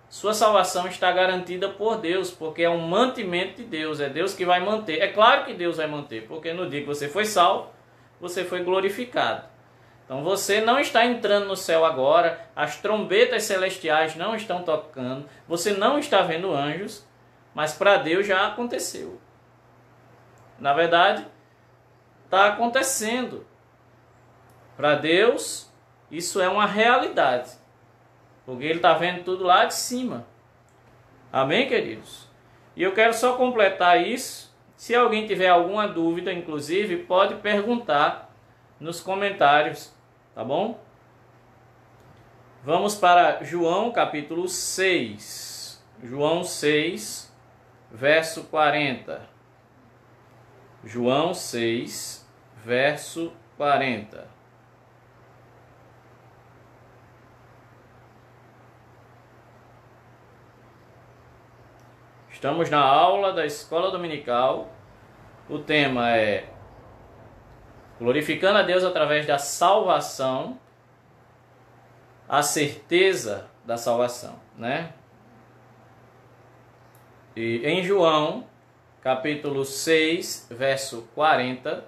sua salvação está garantida por Deus, porque é um mantimento de Deus, é Deus que vai manter. É claro que Deus vai manter, porque no dia que você foi salvo, você foi glorificado. Então você não está entrando no céu agora, as trombetas celestiais não estão tocando, você não está vendo anjos, mas para Deus já aconteceu. Na verdade, está acontecendo. Para Deus, isso é uma realidade, porque Ele está vendo tudo lá de cima. Amém, queridos? E eu quero só completar isso. Se alguém tiver alguma dúvida, inclusive, pode perguntar nos comentários. Tá bom? Vamos para João capítulo 6. João 6, verso 40. João 6, verso 40. Estamos na aula da Escola Dominical. O tema é glorificando a Deus através da salvação, a certeza da salvação, né? E em João, capítulo 6, verso 40,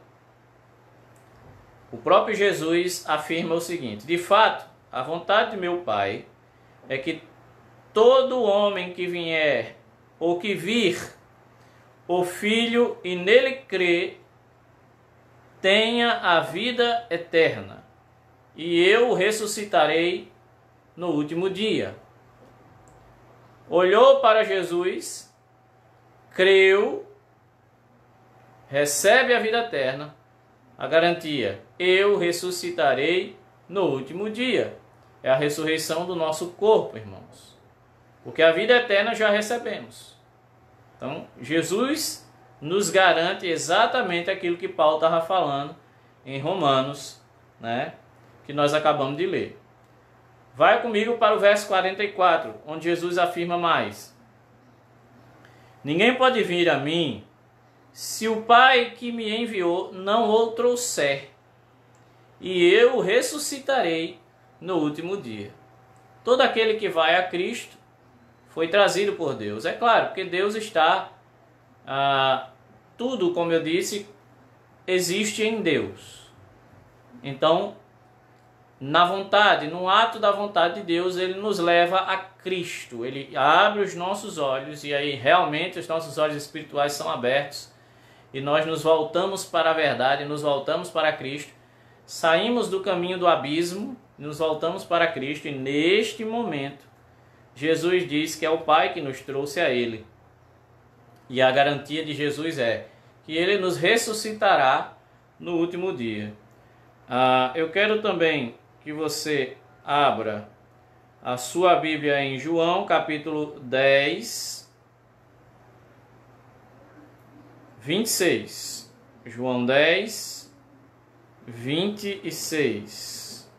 o próprio Jesus afirma o seguinte: de fato, a vontade de meu Pai é que todo homem que vier ou que vir o Filho e nele crê, tenha a vida eterna, e eu o ressuscitarei no último dia. Olhou para Jesus, creu, recebe a vida eterna, a garantia, eu ressuscitarei no último dia. É a ressurreição do nosso corpo, irmãos. Porque a vida eterna já recebemos. Então, Jesus nos garante exatamente aquilo que Paulo estava falando em Romanos, né, que nós acabamos de ler. Vai comigo para o verso 44, onde Jesus afirma mais: ninguém pode vir a mim se o Pai que me enviou não o trouxer, e eu o ressuscitarei no último dia. Todo aquele que vai a Cristo foi trazido por Deus. É claro, porque Deus está tudo, como eu disse, existe em Deus. Então, na vontade, no ato da vontade de Deus, ele nos leva a Cristo. Ele abre os nossos olhos e aí realmente os nossos olhos espirituais são abertos e nós nos voltamos para a verdade, nos voltamos para Cristo, saímos do caminho do abismo, nos voltamos para Cristo e neste momento Jesus diz que é o Pai que nos trouxe a Ele. E a garantia de Jesus é que Ele nos ressuscitará no último dia. Eu quero também que você abra a sua Bíblia em João, capítulo 10, 26. João 10, 26.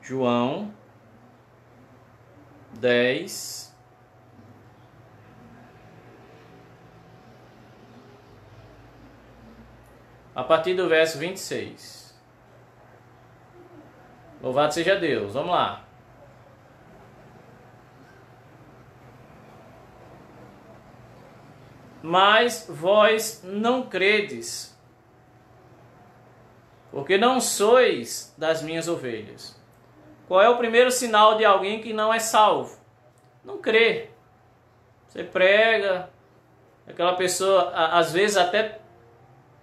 João 10, a partir do verso 26. Louvado seja Deus. Vamos lá. Mas vós não credes, porque não sois das minhas ovelhas. Qual é o primeiro sinal de alguém que não é salvo? Não crê. Você prega, aquela pessoa às vezes até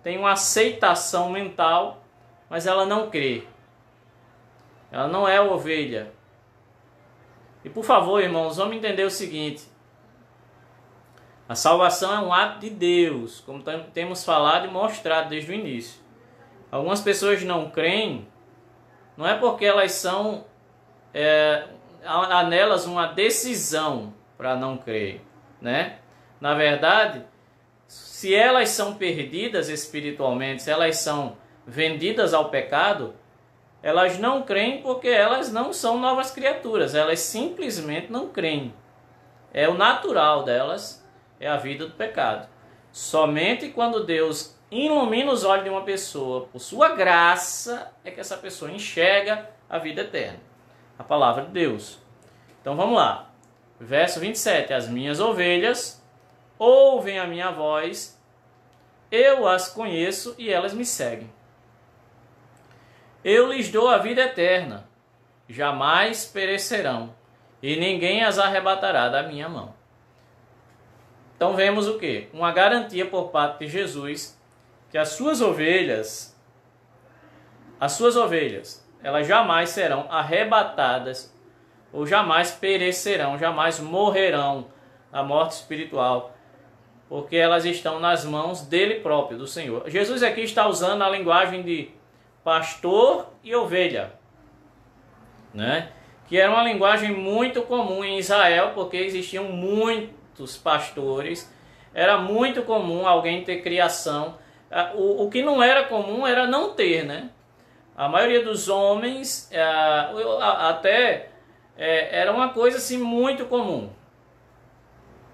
tem uma aceitação mental, mas ela não crê. Ela não é ovelha. E por favor, irmãos, vamos entender o seguinte. A salvação é um ato de Deus, como temos falado e mostrado desde o início. Algumas pessoas não creem, não é porque elas são, há nelas uma decisão para não crer, né? Na verdade, se elas são perdidas espiritualmente, se elas são vendidas ao pecado, elas não creem porque elas não são novas criaturas, elas simplesmente não creem. É o natural delas, é a vida do pecado. Somente quando Deus ilumina os olhos de uma pessoa, por sua graça, é que essa pessoa enxerga a vida eterna. A palavra de Deus. Então vamos lá. Verso 27. As minhas ovelhas ouvem a minha voz, eu as conheço e elas me seguem. Eu lhes dou a vida eterna, jamais perecerão, e ninguém as arrebatará da minha mão. Então vemos o quê? Uma garantia por parte de Jesus que as suas ovelhas, elas jamais serão arrebatadas ou jamais perecerão, jamais morrerão a morte espiritual, porque elas estão nas mãos dele próprio, do Senhor. Jesus aqui está usando a linguagem de pastor e ovelha, né? Que era uma linguagem muito comum em Israel, porque existiam muitos pastores, era muito comum alguém ter criação. O que não era comum era não ter, né? A maioria dos homens era uma coisa assim muito comum.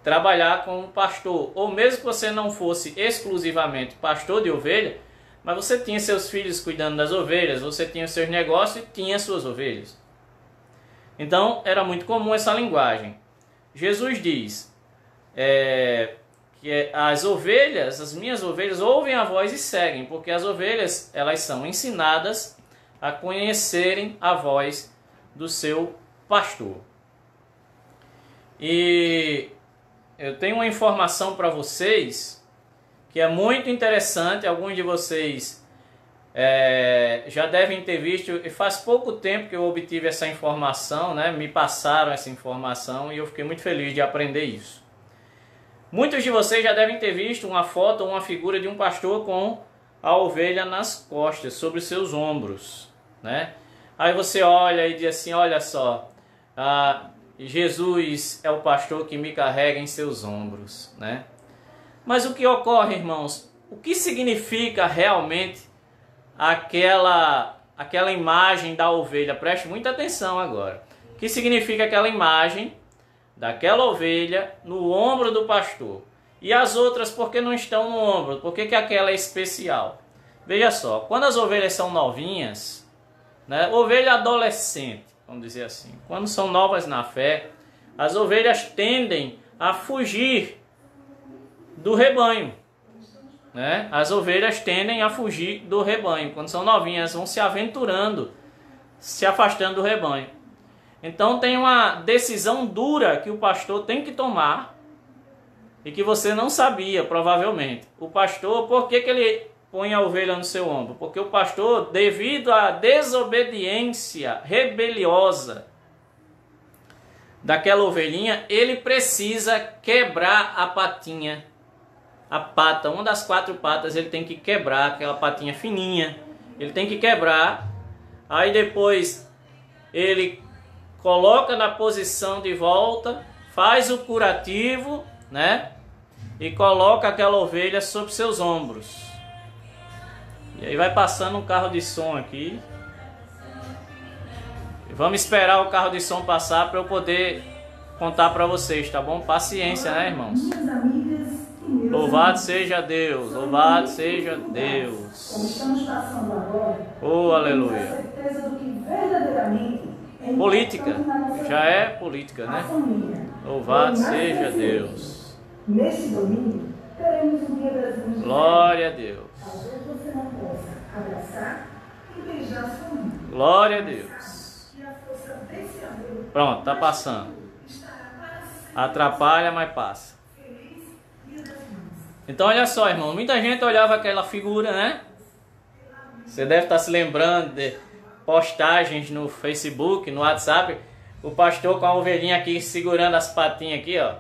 Trabalhar como pastor, ou mesmo que você não fosse exclusivamente pastor de ovelha, mas você tinha seus filhos cuidando das ovelhas, você tinha seus negócios e tinha suas ovelhas. Então era muito comum essa linguagem. Jesus diz que as ovelhas, as minhas ovelhas, ouvem a voz e seguem, porque as ovelhas, elas são ensinadas a conhecerem a voz do seu pastor. E eu tenho uma informação para vocês que é muito interessante. Alguns de vocês já devem ter visto, e faz pouco tempo que eu obtive essa informação, né? Me passaram essa informação e eu fiquei muito feliz de aprender isso. Muitos de vocês já devem ter visto uma foto ou uma figura de um pastor com a ovelha nas costas, sobre os seus ombros, né? Aí você olha e diz assim, olha só, Jesus é o pastor que me carrega em seus ombros, né? Mas o que ocorre, irmãos? O que significa realmente aquela imagem da ovelha? Preste muita atenção agora. O que significa aquela imagem daquela ovelha no ombro do pastor? E as outras, por que não estão no ombro? Por que aquela é especial? Veja só, quando as ovelhas são novinhas, né, ovelha adolescente, vamos dizer assim, quando são novas na fé, as ovelhas tendem a fugir do rebanho, né? As ovelhas tendem a fugir do rebanho. Quando são novinhas, vão se aventurando, se afastando do rebanho. Então tem uma decisão dura que o pastor tem que tomar e que você não sabia, provavelmente. O pastor, por que ele põe a ovelha no seu ombro? Porque o pastor, devido à desobediência rebeliosa daquela ovelhinha, ele precisa quebrar a patinha, a pata, uma das 4 patas ele tem que quebrar, aquela patinha fininha, ele tem que quebrar, aí depois ele coloca na posição de volta, faz o curativo, né? E coloca aquela ovelha sobre seus ombros. E aí vai passando um carro de som aqui. Vamos esperar o carro de som passar para eu poder contar para vocês, tá bom? Paciência, né, irmãos? Louvado seja Deus, louvado seja Deus. Como estamos passando agora, oh, aleluia. certeza do que verdadeiramente política, já é política, né? Louvado seja Deus. Neste domingo, teremos um dia das mães. Glória a Deus. Talvez você não possa abraçar e beijar sua mãe. Glória a Deus. Pronto, tá passando. Atrapalha, mas passa. Então olha só, irmão, muita gente olhava aquela figura, né? Você deve estar se lembrando de postagens no Facebook, no WhatsApp, o pastor com a ovelhinha aqui segurando as patinhas aqui, ó,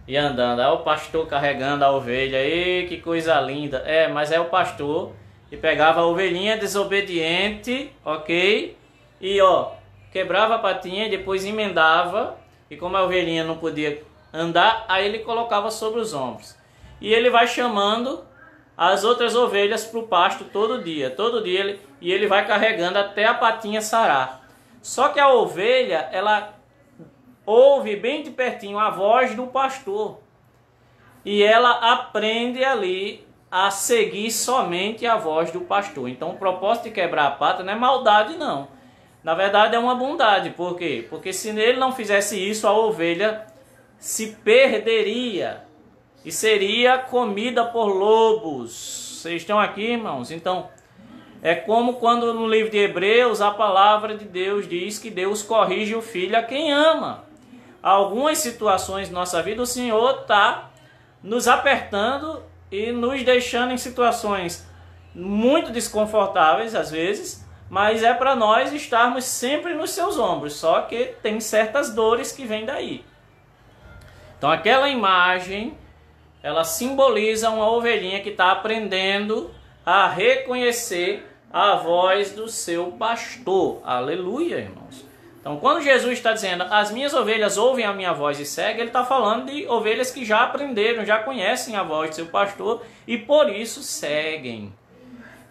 e andando. Aí o pastor carregando a ovelha. Ei, que coisa linda. É, mas é o pastor que pegava a ovelhinha desobediente, ok? E ó, quebrava a patinha e depois emendava. E como a ovelhinha não podia andar, aí ele colocava sobre os ombros. E ele vai chamando as outras ovelhas para o pasto todo dia ele vai carregando até a patinha sarar. Só que a ovelha, ela ouve bem de pertinho a voz do pastor e ela aprende ali a seguir somente a voz do pastor. Então o propósito de quebrar a pata não é maldade, não. Na verdade é uma bondade. Por quê? Porque se ele não fizesse isso, a ovelha se perderia e seria comida por lobos. Vocês estão aqui, irmãos? Então, é como quando no livro de Hebreus a palavra de Deus diz que Deus corrige o filho a quem ama. Algumas situações da nossa vida o Senhor está nos apertando e nos deixando em situações muito desconfortáveis às vezes, mas é para nós estarmos sempre nos seus ombros, só que tem certas dores que vêm daí. Então aquela imagem, ela simboliza uma ovelhinha que está aprendendo a reconhecer a voz do seu pastor. Aleluia, irmãos. Então, quando Jesus está dizendo, as minhas ovelhas ouvem a minha voz e seguem, ele está falando de ovelhas que já aprenderam, já conhecem a voz do seu pastor e por isso seguem.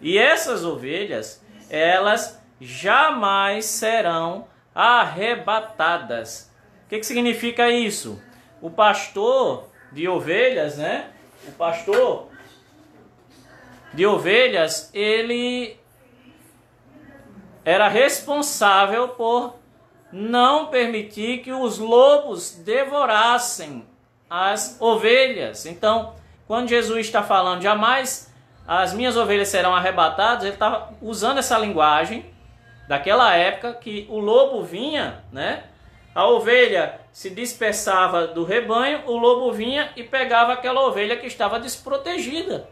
E essas ovelhas, elas jamais serão arrebatadas. O que significa isso? O pastor de ovelhas, né? O pastor de ovelhas, ele era responsável por não permitir que os lobos devorassem as ovelhas. Então, quando Jesus está falando, jamais as minhas ovelhas serão arrebatadas, ele está usando essa linguagem daquela época que o lobo vinha, né? A ovelha se dispersava do rebanho, o lobo vinha e pegava aquela ovelha que estava desprotegida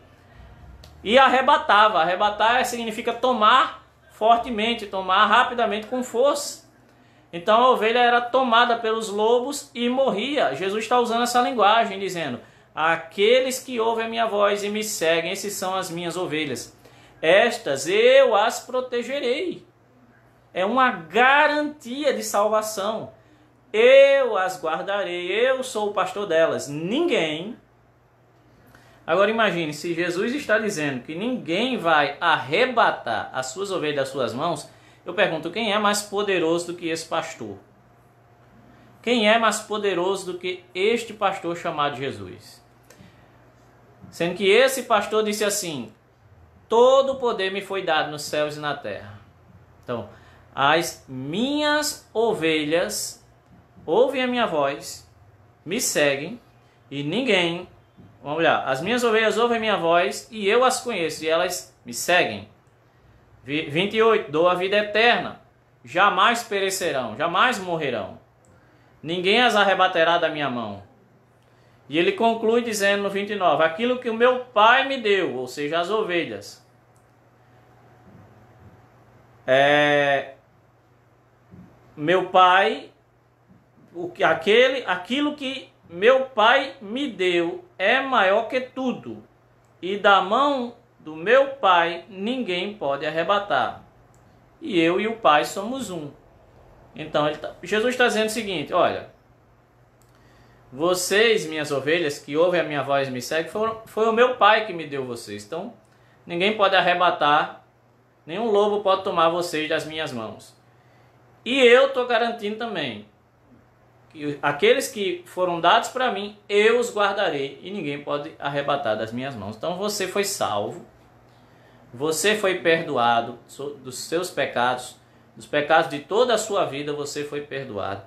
e arrebatava. Arrebatar significa tomar fortemente, tomar rapidamente com força. Então a ovelha era tomada pelos lobos e morria. Jesus está usando essa linguagem, dizendo, aqueles que ouvem a minha voz e me seguem, esses são as minhas ovelhas. Estas eu as protegerei. É uma garantia de salvação. Eu as guardarei, eu sou o pastor delas. Ninguém. Agora imagine, se Jesus está dizendo que ninguém vai arrebatar as suas ovelhas das suas mãos, eu pergunto, quem é mais poderoso do que esse pastor? Quem é mais poderoso do que este pastor chamado Jesus? Sendo que esse pastor disse assim, todo o poder me foi dado nos céus e na terra. Então, as minhas ovelhas ouvem a minha voz, me seguem, e ninguém, Vamos olhar. As minhas ovelhas ouvem minha voz e eu as conheço e elas me seguem. 28. Dou a vida eterna. Jamais perecerão, jamais morrerão. Ninguém as arrebatará da minha mão. E ele conclui dizendo no 29. Aquilo que o meu pai me deu, ou seja, as ovelhas. Meu pai, aquilo que meu pai me deu é maior que tudo, e da mão do meu pai ninguém pode arrebatar. E eu e o pai somos um. Então Jesus está dizendo o seguinte: olha, vocês, minhas ovelhas, que ouvem a minha voz e me seguem, foi o meu pai que me deu vocês. Então ninguém pode arrebatar, nenhum lobo pode tomar vocês das minhas mãos. E eu estou garantindo também que aqueles que foram dados para mim, eu os guardarei e ninguém pode arrebatar das minhas mãos. Então você foi salvo, você foi perdoado dos seus pecados, dos pecados de toda a sua vida, você foi perdoado.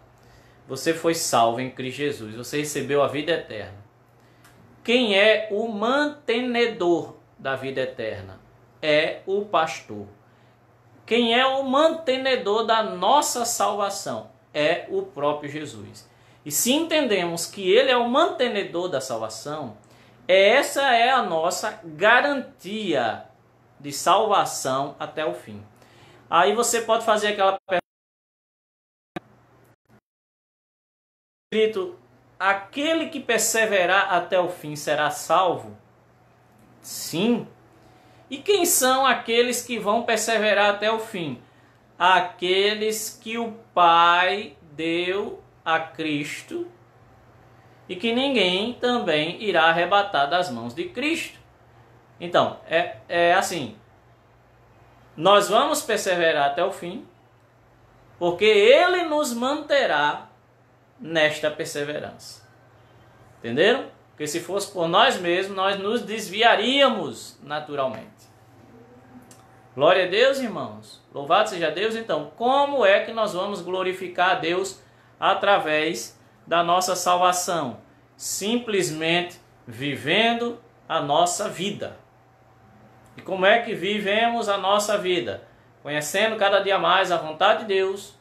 Você foi salvo em Cristo Jesus, você recebeu a vida eterna. Quem é o mantenedor da vida eterna? É o pastor. Quem é o mantenedor da nossa salvação? É o próprio Jesus. E se entendemos que ele é o mantenedor da salvação, essa é a nossa garantia de salvação até o fim. Aí você pode fazer aquela pergunta: escrito, aquele que perseverar até o fim será salvo? Sim. E quem são aqueles que vão perseverar até o fim? Aqueles que o Pai deu a Cristo e que ninguém também irá arrebatar das mãos de Cristo. Então, é assim, nós vamos perseverar até o fim, porque Ele nos manterá nesta perseverança. Entenderam? Porque se fosse por nós mesmos, nós nos desviaríamos naturalmente. Glória a Deus, irmãos. Louvado seja Deus. Então, como é que nós vamos glorificar a Deus através da nossa salvação? Simplesmente vivendo a nossa vida. E como é que vivemos a nossa vida? Conhecendo cada dia mais a vontade de Deus.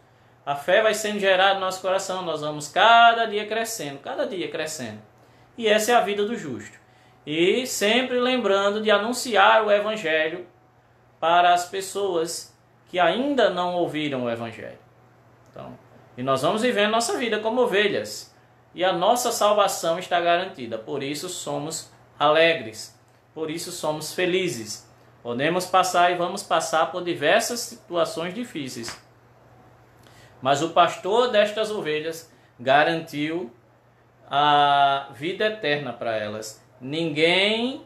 A fé vai sendo gerada no nosso coração. Nós vamos cada dia crescendo, cada dia crescendo. E essa é a vida do justo. E sempre lembrando de anunciar o Evangelho para as pessoas que ainda não ouviram o Evangelho. Então, e nós vamos vivendo nossa vida como ovelhas. E a nossa salvação está garantida. Por isso somos alegres. Por isso somos felizes. Podemos passar e vamos passar por diversas situações difíceis. Mas o pastor destas ovelhas garantiu a vida eterna para elas. Ninguém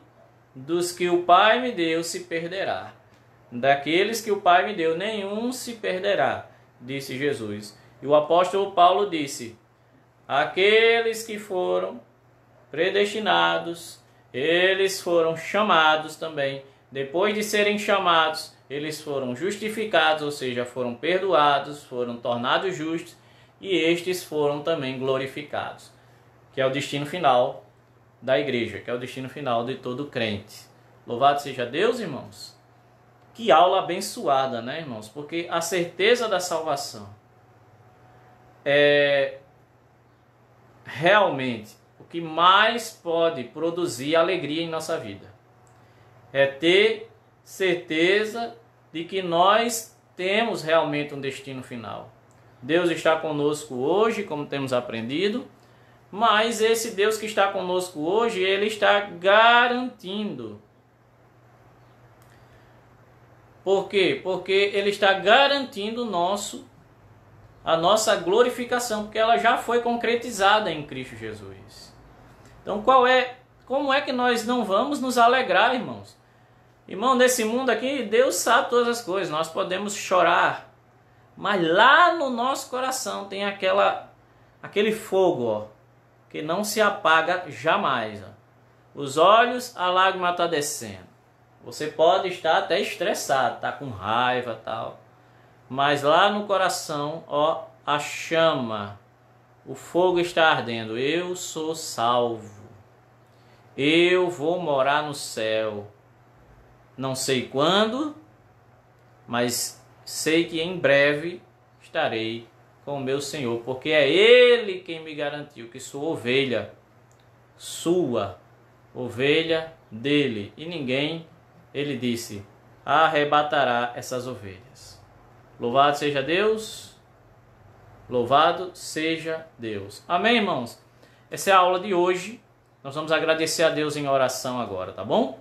dos que o Pai me deu se perderá. Daqueles que o Pai me deu, nenhum se perderá, disse Jesus. E o apóstolo Paulo disse: aqueles que foram predestinados, eles foram chamados também. Depois de serem chamados, eles foram justificados, ou seja, foram perdoados, foram tornados justos, e estes foram também glorificados, que é o destino final da igreja, que é o destino final de todo crente. Louvado seja Deus, irmãos. Que aula abençoada, né, irmãos? Porque a certeza da salvação é realmente o que mais pode produzir alegria em nossa vida. É ter certeza de que nós temos realmente um destino final. Deus está conosco hoje, como temos aprendido, mas esse Deus que está conosco hoje, Ele está garantindo. Por quê? Porque Ele está garantindo a nossa glorificação, porque ela já foi concretizada em Cristo Jesus. Então, como é que nós não vamos nos alegrar, irmãos? Irmão, nesse mundo aqui, Deus sabe todas as coisas, nós podemos chorar, mas lá no nosso coração tem aquele fogo, ó, que não se apaga jamais. Ó. Os olhos, a lágrima está descendo. Você pode estar até estressado, tá com raiva e tal, mas lá no coração, ó, a chama, o fogo está ardendo. Eu sou salvo. Eu vou morar no céu. Não sei quando, mas sei que em breve estarei com o meu Senhor, porque é Ele quem me garantiu que sou ovelha sua, ovelha dele, e ninguém, ele disse, arrebatará essas ovelhas. Louvado seja Deus, louvado seja Deus. Amém, irmãos? Essa é a aula de hoje. Nós vamos agradecer a Deus em oração agora, tá bom?